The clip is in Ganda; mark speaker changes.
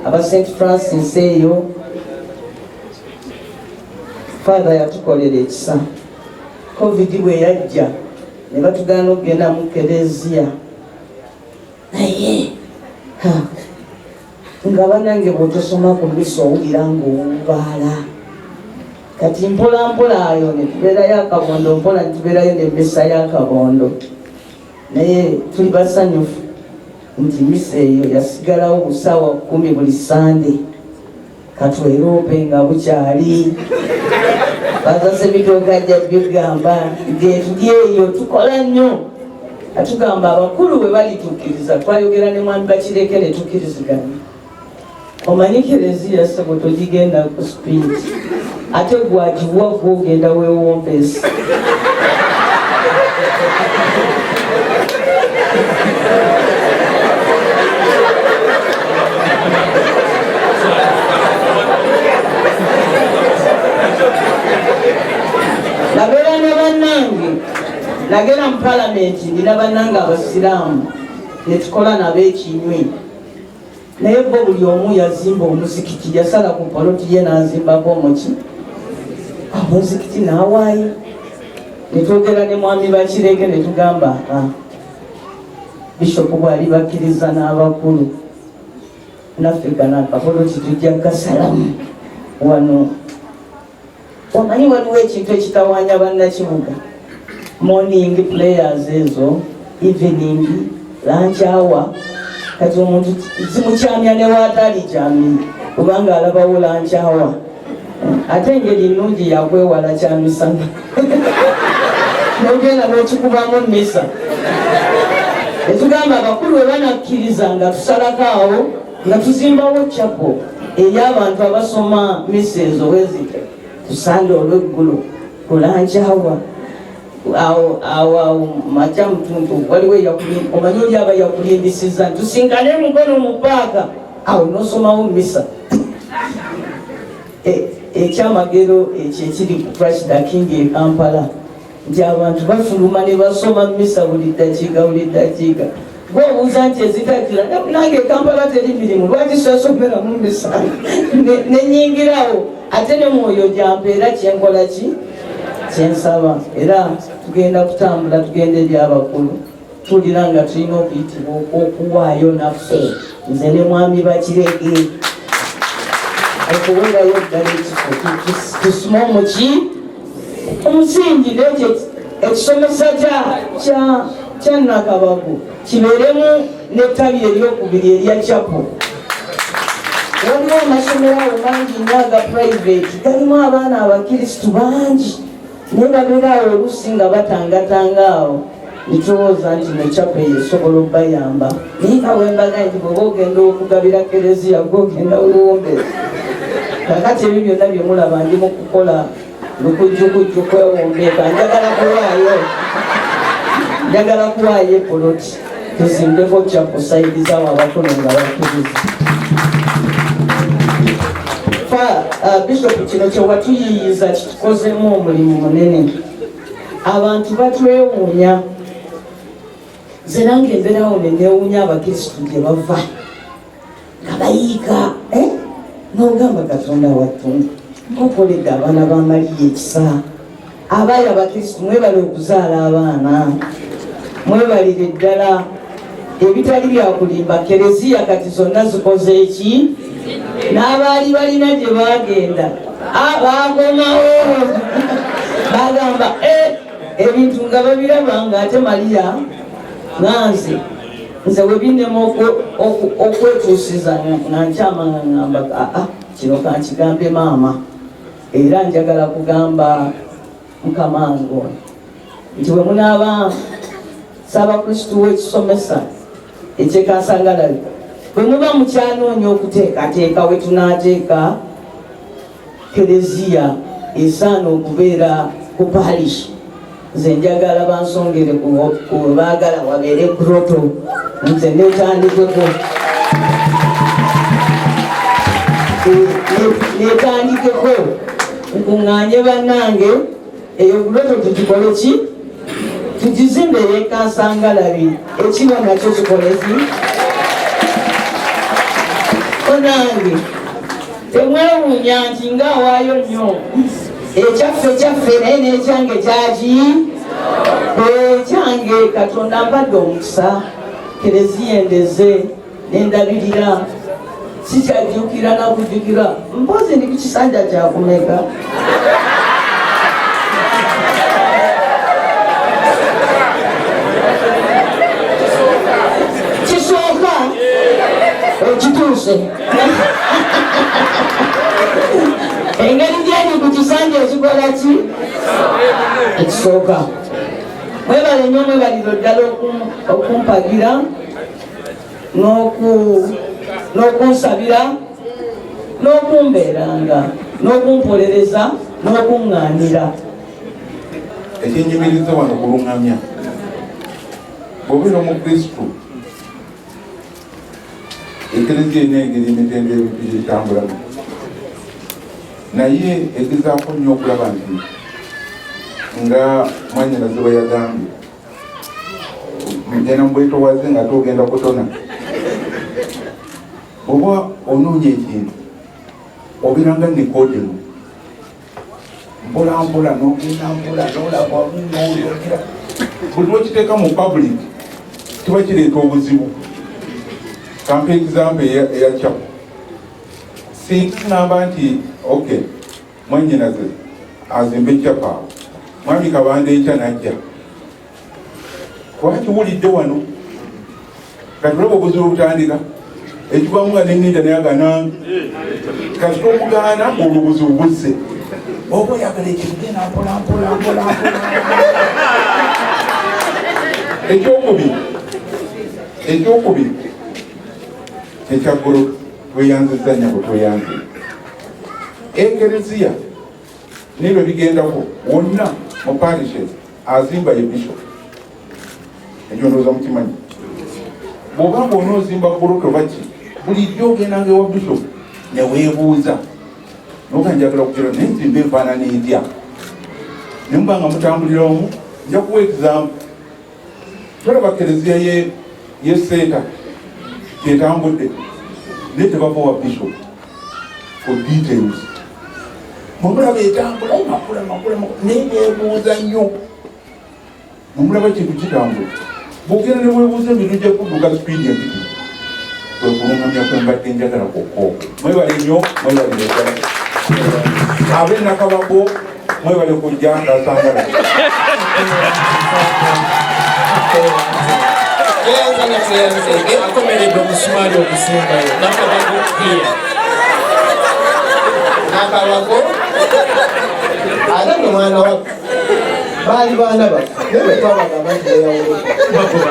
Speaker 1: aba St. Francis eyo Father yatukolera ekisa. Covid bwe yajja ne batugaana okugenda mu Klezia naye nga banange bw'otosoma ku misa owulira ng'owubaala. Kati mpola mpola ayo ne tubeerayo akabondo, mpola ne tubeerayo n'emmisa y'akabondo. Naye tuli basanyufu nti misa eyo yasigalawo busaawa 10 buli Sande. Katwerope nga bukyali bazase bitogajja bigamba nge tuli eyo tukola nnyo. Atugamba abakulu bwe balitukkiriza, twayogera ne mwami Bakireke ne tukkiriziganya. Omanyi Klezia sebo togigenda ku speed ate gwagiwa gwogenda weewombeesi. Nabeera ne bannange, nagenda mu palamenti ndina bannange abasiraamu ne tukola nabo ekinywi. Naye bo buli omu yazimba omuzikiti, yasala ku poloti ye n'azimbako omuzikiti n'awaayo. Ne twogera ne mwami Bakireke ne tugamba Bishop bw'ali bakkiriza n'abakulu naffe kana akapoloti tujja kasalamu wano. Omanyi waliwo ekintu ekitawaanya bannakibuga, morning prayers ezo, evening lunch hour. Kati omuntu zimukyamya ne waatali kyami kubanga alabawo lunch hour. Ate engeri nnungi yakwewala kyamisana nogenda n'okikubamu misa. Etugamba abakulu bwe banakkiriza nga tusalako awo nga tuzimbawo chapel ey'abantu abasoma misa ezo wezite ku Sande olw'eggulu ku lunch hour. Awo makya mutuntu waliwo omanyi oli aba yakulindisizza tusinkane Mukono mu paaka awo n'osomawo misa. Ekyamagero ekyo ekiri ku Christ the King e Kampala nti abantu bafuluma ne basoma misa buli ddakiika. Gwe obuuza nti ezitakira nange Kampala teri mirimu lwaki sasomera mu misa nenyingirawo ate ne mwoyo gyampeera kyenkola ki kyensaba. Era tugenda kutambula tugenda eri abakulu tuwulira nga tulina okuyitibwa okuwaayo naffe. Nze ne mwami Bakireke okuweerayo ddala ekifo tusoma omuki omusingi nekyo ekisomesa kya Nakabago kibeeremu n'ettabi eryokubiri erya chapel. Waliwo amasomero awo mangi nnyo aga private galimu abaana abakirisitu bangi naye babeera awo oluusi nga batangatanga awo. Nitowooza nti ne chapel eyo esobola obbayamba. Naye nga wembaga nti bw'oba ogenda okugabira Klezia gwogenda weewombeezi. Kakati ebyo byonna bye mulaba ndi mu kukola lukujjukujju kwewombeeka. Njagala kuwaayo epoloti tuzimbeko chapel saidi zaawo abakulu nga bakkiriza. Bishop kino kye watuyiyiza kitukozemu omulimu munene. Abantu batwewuunya. Nze nange embeerawo ne neewuunya abakirisitu gye bava nga bayiika n'ogamba Katonda wattu nkokoledde abaana ba Mariya ekisa. Abaali abakirisitu mwebale okuzaala abaana, mwebalire ddala ebitali byakulimba. Klezia kati zonna zikoze eki? N'abaali balina gye baagenda bakomawo bagamba ebintu nga babiraba nga ate Mariya nze we binnemu okwetuusiza nga nkyama nga ngamba kino kankigambe maama. Era njagala kugamba Mukama ngo nti bwe munaaba Ssaabakristu w'ekisomesa ekyekasangalalika bwe muba mukyanoonya okuteekateeka we tunaateeka Klezia esaana okubeera ku parish. Nze njagala bansongere ku baagala wabeere groto. Nze neetandikeko nkuŋŋaanye bannange eyo groto tugikole ki? Tugizimbe ey'ekasangalabi ekiba nakyo kikole ki? bannange temwewuunya nti ngaawaayo nnyo ekyaffe naye n'ekyange kyaki ekyange Katonda mbadde omukisa Klezia endeze nendabirira sikyajjukira nakujjukira mpozi ndi kukisanja kyakumeka kisooka ekituuse engeri gyendi ku kisanja ekikola ki ekisooka mwebale nnyo mwebaliro ddala okumpagira n'okunsabira n'okumbeeranga n'okumpolereza n'okuŋŋaanira.
Speaker 2: Ekinyumiriza wano kuluŋŋamya bw'obeera omukristu Klezia erina engeri emitendera ebintu gyetambulamu naye egezaako nnyo okulaba nti nga mwannyinaze bwe yagambye mugenda mubwetowaze nga togenda kutona oba onoonya ekintu obeeranga nikodemu mpolampola nogenda mpola nolaba noyogera buli lwekiteeka mu public kiba kireeta obuzibu. Kampa example eya kyapo singa ngamba nti okay mwannyinaze azimbe ekyapo awo mwami Kabanda enkya najja twakiwulidde wano kati olaba obuzibu obutandika ekivamu nga neninda naye agananga kasita omugaana olwo obuzibu buzze oba oyagala ekintu genda mpolampola ekyokubiri ekyaggulu tweyanzizza nyabo tweyanze Klezia nibyo bigendako wonna mu parishes azimba ye bishop ekyo ndowooza mukimanyi bw'obanga onoozimba goloto baki bulijjo ogendanga ewa bishop neweebuuza noga njagala okugera naye nzimba enfaanana etya nemuba nga mutambulira omu nja kuwa example tolaba Klezia ye seeta kyetambudde naye tebava wa bishop for details mumulaba etambula makula naye neebuuza nnyo mumulaba kintu kitambula bwogenda ne weebuuza ebintu gye kudduka sipiidi empiti kwekuluŋŋamya kwembadde njagala kokko mwebale nnyo mwebale ddala ab'enakabako mwebale kujja ngasangala
Speaker 3: akomeredde omusumaali okusingayo nakabago hiya nakabago ate ne mwana waffe baali baana baffe naye bwe twabagamba nti beyawuluka